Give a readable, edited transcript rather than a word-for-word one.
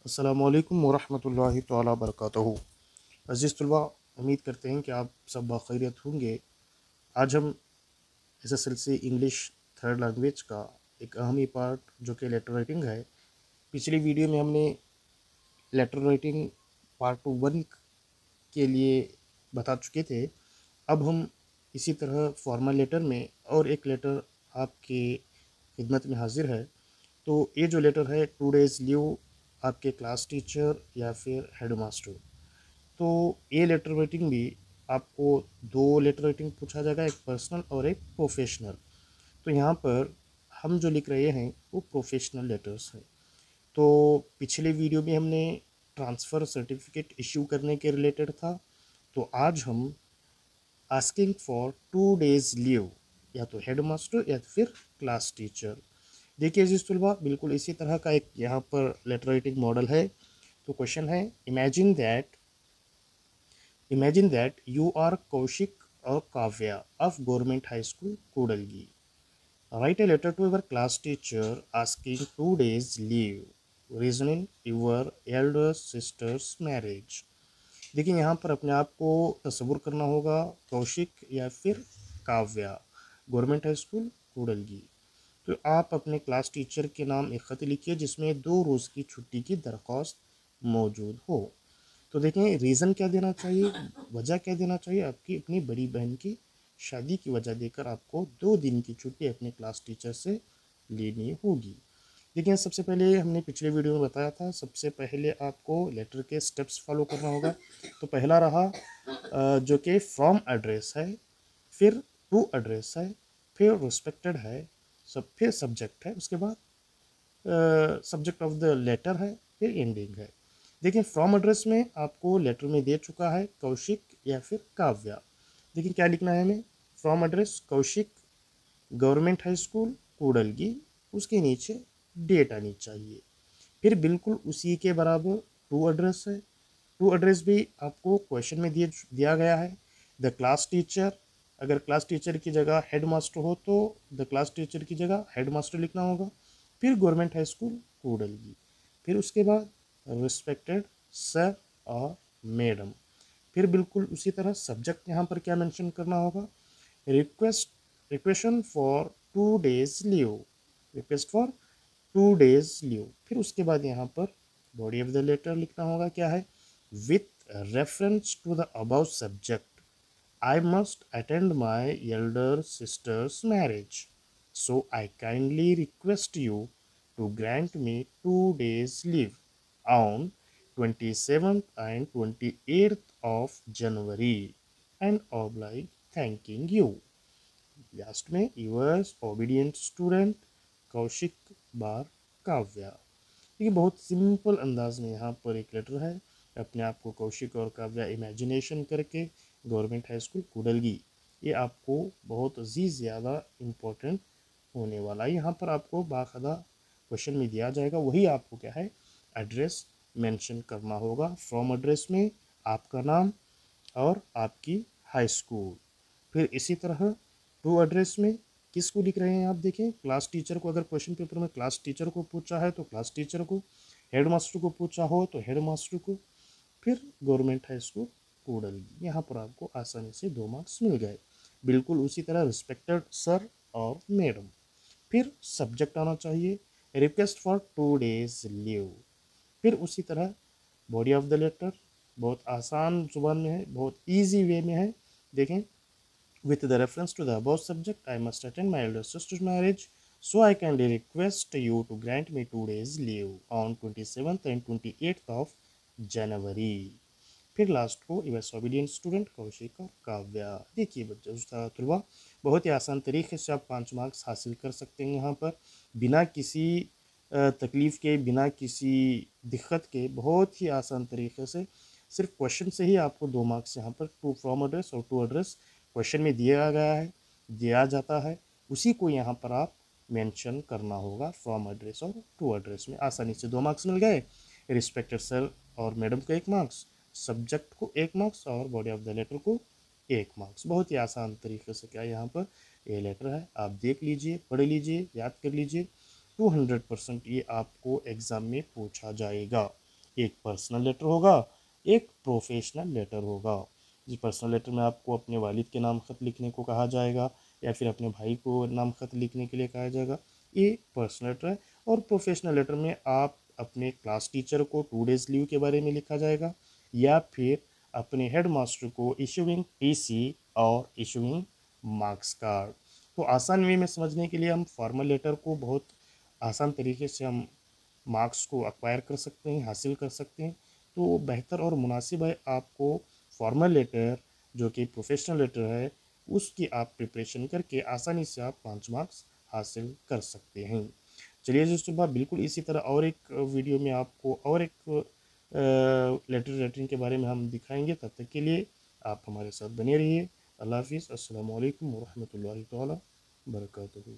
अस्सलामुअलैकुम वरहमतुल्लाहि तआला बरकातहू। अज़ीज़ तलबा, उम्मीद करते हैं कि आप सब बख़ैरियत होंगे। आज हम एसएसएलसी इंग्लिश थर्ड लैंग्वेज का एक अहम ही पार्ट जो कि लेटर राइटिंग है। पिछली वीडियो में हमने लेटर राइटिंग पार्ट 1 के लिए बता चुके थे। अब हम इसी तरह फॉर्मल लेटर में और एक लेटर आपके खिदमत में हाजिर है। तो ये जो लेटर है 2 डेज़ लीव आपके क्लास टीचर या फिर हेड मास्टर। तो ये लेटर राइटिंग भी आपको 2 लेटर राइटिंग पूछा जाएगा, एक पर्सनल और एक प्रोफेशनल। तो यहाँ पर हम जो लिख रहे हैं वो प्रोफेशनल लेटर्स हैं। तो पिछले वीडियो में हमने ट्रांसफ़र सर्टिफिकेट इशू करने के रिलेटेड था। तो आज हम आस्किंग फॉर 2 डेज़ लीव या तो हेड मास्टर या फिर क्लास टीचर। देखिए अजीज़ तलबा, बिल्कुल इसी तरह का एक यहाँ पर लेटर राइटिंग मॉडल है। तो क्वेश्चन है, imagine that you are Kaushik और Kavya of government high school Koodalagi. Write a letter to your class teacher asking 2 days leave reasoning your elder sister's marriage. देखिए यहाँ पर अपने आप को तस्वुर करना होगा, कौशिक या फिर काव्या, गवर्नमेंट हाई स्कूल कूडलगी। तो आप अपने क्लास टीचर के नाम एक ख़त लिखिए जिसमें 2 रोज़ की छुट्टी की दरख्वास्त मौजूद हो। तो देखें रीज़न क्या देना चाहिए, वजह क्या देना चाहिए। आपकी अपनी बड़ी बहन की शादी की वजह देकर आपको 2 दिन की छुट्टी अपने क्लास टीचर से लेनी होगी। देखिए सबसे पहले हमने पिछले वीडियो में बताया था, सबसे पहले आपको लेटर के स्टेप्स फॉलो करना होगा। तो पहला रहा जो कि फ्रॉम एड्रेस है, फिर टू एड्रेस है, फिर रिस्पेक्टेड है, फिर सब्जेक्ट है, उसके बाद सब्जेक्ट ऑफ द लेटर है, फिर एंडिंग है। देखिए फ्रॉम एड्रेस में आपको लेटर में दे चुका है कौशिक या फिर काव्या। देखिए क्या लिखना है हमें, from address Kaushik government high school Koodalagi, उसके नीचे डेट आनी चाहिए। फिर बिल्कुल उसी के बराबर टू एड्रेस है। टू एड्रेस भी आपको क्वेश्चन में दिया गया है। द क्लास टीचर, अगर क्लास टीचर की जगह हेड मास्टर हो तो द क्लास टीचर की जगह हेड मास्टर लिखना होगा। फिर गवर्नमेंट हाई स्कूल कूडलगी, फिर उसके बाद रिस्पेक्टेड सर और मैडम। फिर बिल्कुल उसी तरह सब्जेक्ट यहाँ पर क्या मेंशन करना होगा, requisition for 2 days leave, request for 2 days leave. फिर उसके बाद यहाँ पर बॉडी ऑफ द लेटर लिखना होगा, क्या है, with reference to the above subject I must attend my elder sister's marriage, so I kindly request you to grant me 2 days leave on 27th and 28th of January and oblige thanking you. Last में yours obedient student Kaushik बार काव्या। देखिए बहुत simple अंदाज में यहाँ पर एक letter है। अपने आप को कौशिक और काव्या इमेजिनेशन करके गवर्नमेंट हाई स्कूल कूडलगी, ये आपको बहुत ही ज़्यादा इम्पोर्टेंट होने वाला है। यहाँ पर आपको बाकायदा क्वेश्चन में दिया जाएगा, वही आपको क्या है एड्रेस मेंशन करना होगा। फ्रॉम एड्रेस में आपका नाम और आपकी हाई स्कूल। फिर इसी तरह टू एड्रेस में किसको लिख रहे हैं आप देखें, क्लास टीचर को, अगर क्वेश्चन पेपर में क्लास टीचर को पूछा है तो क्लास टीचर को, हेड मास्टर को पूछा हो तो हेड मास्टर को, फिर गवर्नमेंट हाई स्कूल कूडलगी। यहाँ पर आपको आसानी से 2 मार्क्स मिल गए। बिल्कुल उसी तरह रिस्पेक्टेड सर और मैडम। फिर सब्जेक्ट आना चाहिए, रिक्वेस्ट फॉर 2 डेज लीव। फिर उसी तरह बॉडी ऑफ द लेटर बहुत आसान जुबान में है, बहुत ईजी वे में है। देखें, with the reference to the above subject, I must attend my elder sister's marriage, so I kindly request you to grant me 2 days leave on 27th and 28th of January. फिर last को US obedient student Kaushik और काव्या। देखिए बच्चों तलबा, बहुत ही आसान तरीके से आप 5 मार्क्स हासिल कर सकते हैं यहाँ पर, बिना किसी तकलीफ़ के, बिना किसी दिक्कत के, बहुत ही आसान तरीके से। सिर्फ क्वेश्चन से ही आपको 2 मार्क्स यहाँ पर टू फ्रॉम एड्रेस और टू एड्रेस क्वेश्चन में दिया गया है, दिया जाता है, उसी को यहाँ पर आप मेंशन करना होगा। फ्रॉम एड्रेस और टू एड्रेस में आसानी से 2 मार्क्स मिल गए। रिस्पेक्टेड सर और मैडम को 1 मार्क्स, सब्जेक्ट को 1 मार्क्स और बॉडी ऑफ द लेटर को 1 मार्क्स। बहुत ही आसान तरीके से क्या यहाँ पर ये लेटर है, आप देख लीजिए, पढ़ लीजिए, याद कर लीजिए। 200% ये आपको एग्ज़ाम में पूछा जाएगा। एक पर्सनल लेटर होगा, एक प्रोफेशनल लेटर होगा। जी, पर्सनल लेटर में आपको अपने वालिद के नाम खत लिखने को कहा जाएगा या फिर अपने भाई को नाम खत लिखने के लिए कहा जाएगा, ये पर्सनल लेटर है। और प्रोफेशनल लेटर में आप अपने क्लास टीचर को 2 डेज लीव के बारे में लिखा जाएगा या फिर अपने हेड मास्टर को इशूइंग टीसी और इशूइंग मार्क्स कार्ड। तो आसान वे में समझने के लिए हम फॉर्मल लेटर को बहुत आसान तरीके से हम मार्क्स को अक्वायर कर सकते हैं, हासिल कर सकते हैं। तो बेहतर और मुनासिब है आपको फॉर्मल लेटर जो कि प्रोफेशनल लेटर है उसकी आप प्रिपरेशन करके आसानी से आप 5 मार्क्स हासिल कर सकते हैं। चलिए जी सुबह बिल्कुल इसी तरह और एक वीडियो में आपको और एक लेटर राइटिंग के बारे में हम दिखाएंगे। तब तक के लिए आप हमारे साथ बने रहिए। अल्लाह हाफिज़। अस्सलाम वालेकुम वरहमतुल्लाहि तआला बरकातुहू।